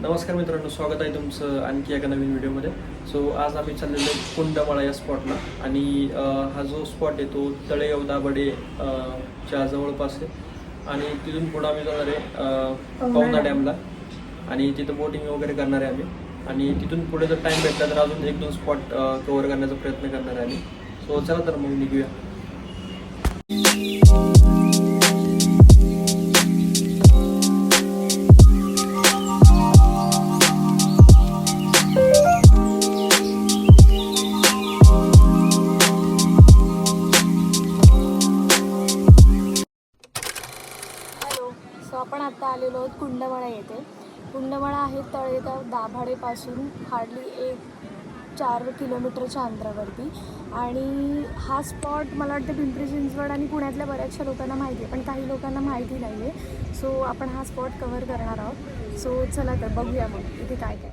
नमस्कार मित्रांनो, स्वागत आहे तुमचं आणखी एका नवीन व्हिडिओमध्ये. सो आज आम्ही चाललेलो आहे कुंडमाळा या स्पॉटला आणि हा जो स्पॉट आहे तो तळेगाव दाभाडे च्या जवळपास आहे आणि तिथून पुढं आम्ही जाणार आहे पवना डॅमला आणि तिथं बोटिंग वगैरे करणार आहे आम्ही आणि तिथून पुढे जर टाईम भेटला तर अजून एक दोन स्पॉट कव्हर करण्याचा प्रयत्न करणार आहे आम्ही. सो चला तर मग निघूया. आपण आता आलेलो आहोत कुंडमाळा येथे. कुंडमाळा आहे तळेगाव दाभाडेपासून हार्डली 4 किलोमीटरच्या अंतरावरती आणि हा स्पॉट मला वाटतं पिंपरी चिंचवड आणि पुण्यातल्या बऱ्याचशा लोकांना माहिती आहे, पण काही लोकांना माहिती नाही आहे. सो आपण हा स्पॉट कव्हर करणार आहोत. सो चला तर बघूया मग इथे काय काय.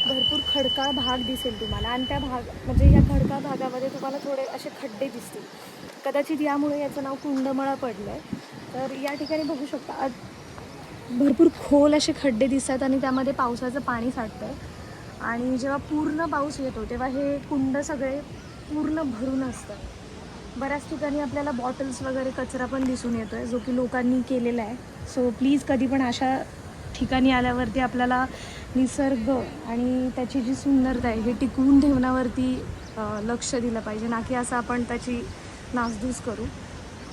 भरपूर खडकाळ भाग दिसेल तुम्हाला आणि त्या म्हणजे या खडकाळ भागामध्ये तुम्हाला थोडे असे खड्डे दिसतील. कदाचित यामुळे याचं नाव कुंडमाळा पडलं आहे. तर या ठिकाणी बघू शकता भरपूर खोल असे खड्डे दिसतात आणि त्यामध्ये पावसाचं पाणी साठतं आणि जेव्हा पूर्ण पाऊस येतो तेव्हा हे कुंड सगळे पूर्ण भरून असतं. बऱ्याच ठिकाणी आपल्याला बॉटल्स वगैरे कचरा पण दिसून येतो आहे जो की लोकांनी केलेला आहे. सो प्लीज कधी पण अशा ठिकाणी आल्यावरती आपल्याला निसर्ग आणि त्याची जी सुंदरता आहे हे टिकवून ठेवण्यावरती लक्ष दिलं पाहिजे, ना की असं आपण त्याची नासधूस करू.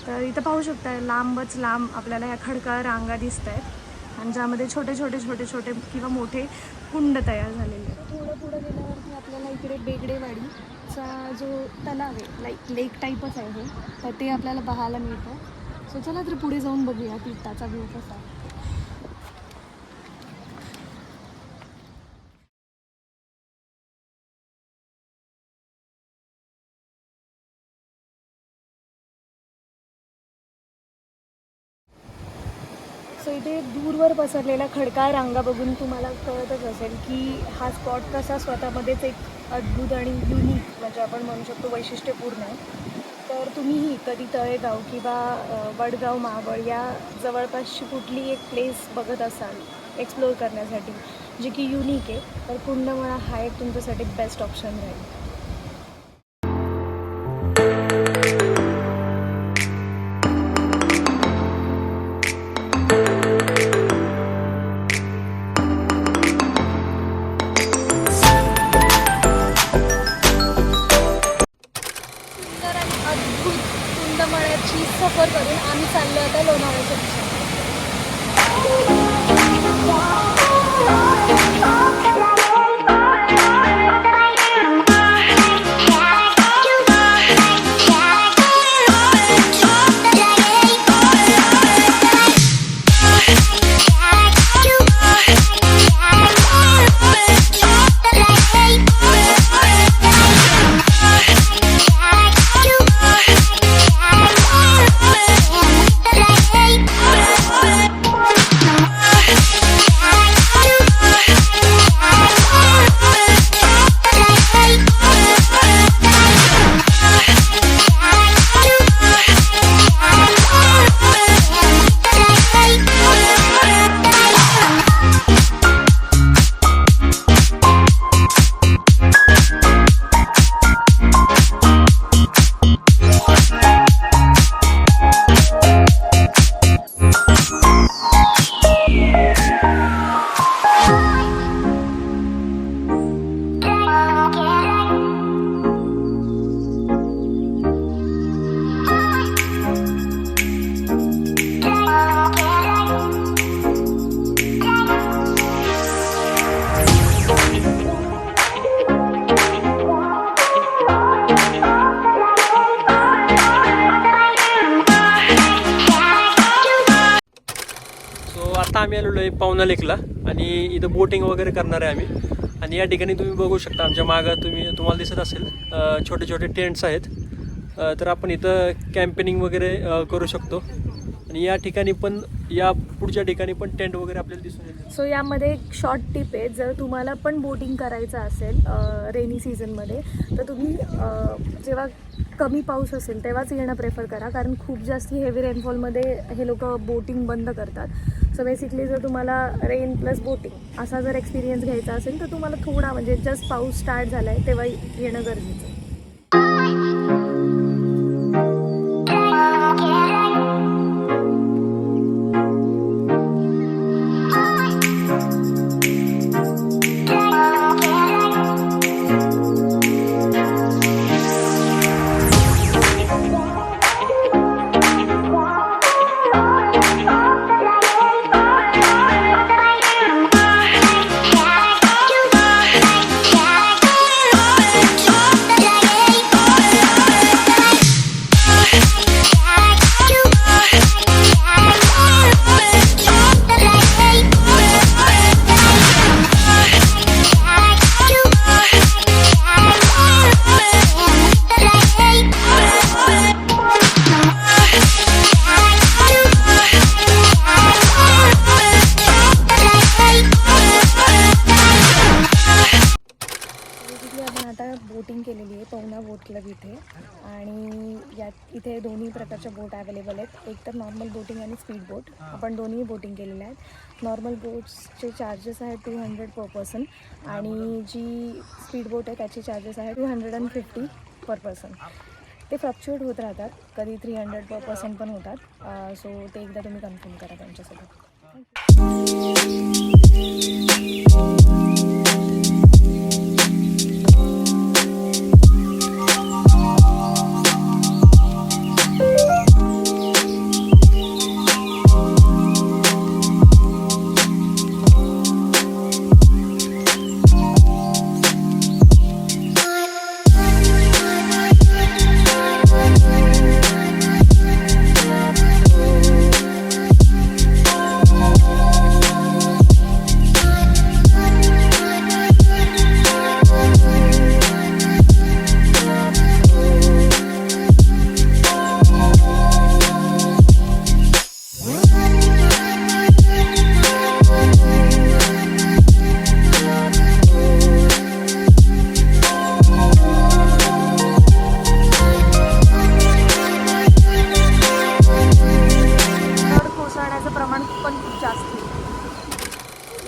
तर इथं पाहू शकता लांबच लांब आपल्याला ह्या खडकाळ रांगा दिसत आहेत आणि ज्यामध्ये छोटे छोटे छोटे छोटे किंवा मोठे कुंड तयार झालेले आहेत. थोडं पुढं गेल्यावरती आपल्याला इकडे बेगडेवाडीचा जो तलाव आहे, लेक टाईपच आहे हे, तर ते आपल्याला पाहायला मिळतं. सो चला तर पुढे जाऊन बघूया तिथाचा व्ह्यू कसा आहे. सो इथे दूरवर पसरलेल्या खडकाळ रांगा बघून तुम्हाला कळतच असेल की हा स्पॉट कसा स्वतःमध्येच एक अद्भुत आणि युनिक म्हणजे आपण म्हणू शकतो वैशिष्ट्यपूर्ण आहे. तर तुम्हीही कधी तळेगाव किंवा वडगाव महाबळ या जवळपासची कुठली एक प्लेस बघत असाल एक्सप्लोअर करण्यासाठी जी की युनिक आहे, तर कुंडमाळा हा एक तुमच्यासाठी बेस्ट ऑप्शन राहील. कुंडमाळ्याची सफर करून आम्ही चाललो आता लोणावळ्याच्या दिशेने. सो आता आम्ही आलेलो आहे पावना लेकला आणि इथं बोटिंग वगैरे करणार आहे आम्ही. आणि या ठिकाणी तुम्ही बघू शकता आमच्या मागं तुम्हाला दिसत असेल छोटे छोटे टेंट्स आहेत. तर आपण इथं कॅम्पेनिंग वगैरे करू शकतो. आणि या ठिकाणी पण या पुढच्या ठिकाणी पण टेंट वगैरे आपल्याला दिसून येते. सो यामध्ये एक शॉर्ट टिप आहे, जर तुम्हाला पण बोटिंग करायचं असेल रेनी सीझनमध्ये तर तुम्ही जेव्हा कमी पाऊस असेल तेव्हाच येणं प्रेफर करा, कारण खूप जास्त हेवी रेनफॉलमध्ये हे लोक बोटिंग बंद करतात. सो बेसिकली जर तुम्हाला रेन प्लस बोटिंग असा जर एक्सपिरियन्स घ्यायचा असेल तर तुम्हाला थोडा म्हणजे जस्ट पाऊस स्टार्ट झाला आहे तेव्हा येणं गरजेचं आहे. बोटिंग केलेली आहे पवना बोट क्लब इथे. आणि यात इथे दोन्ही प्रकारच्या बोट अवेलेबल आहेत, एक तर नॉर्मल बोटिंग आणि स्पीड बोट. आपण दोन्ही बोटिंग केलेल्या आहेत. नॉर्मल बोट्सचे चार्जेस आहेत 200 पर पर्सन आणि जी स्पीड बोट आहे त्याचे चार्जेस आहेत 250 पर पर्सन. ते फ्लक्च्युएट होत राहतात, कधी 300 पर पर्सन पण होतात. सो ते एकदा तुम्ही कन्फर्म करा त्यांच्यासोबत.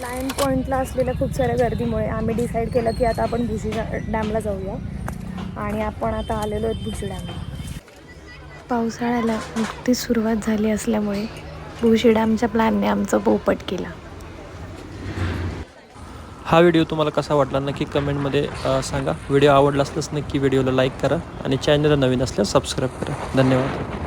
लायन पॉईंटला असलेल्या खूप साऱ्या गर्दीमुळे आम्ही डिसाईड केलं की आता आपण भुशी डॅमला जाऊया. आणि आपण आता आलेलो आहेत भुशी डॅमला. पावसाळ्याला नुकतीच सुरुवात झाली असल्यामुळे भुशी डॅमच्या प्लॅनने आमचा पोपट केला. हा व्हिडिओ तुम्हाला कसा वाटला नक्की कमेंटमध्ये सांगा. व्हिडिओ आवडला असल्यास नक्की व्हिडिओला लाईक करा आणि चॅनलला नवीन असल्यास सबस्क्राईब करा. धन्यवाद.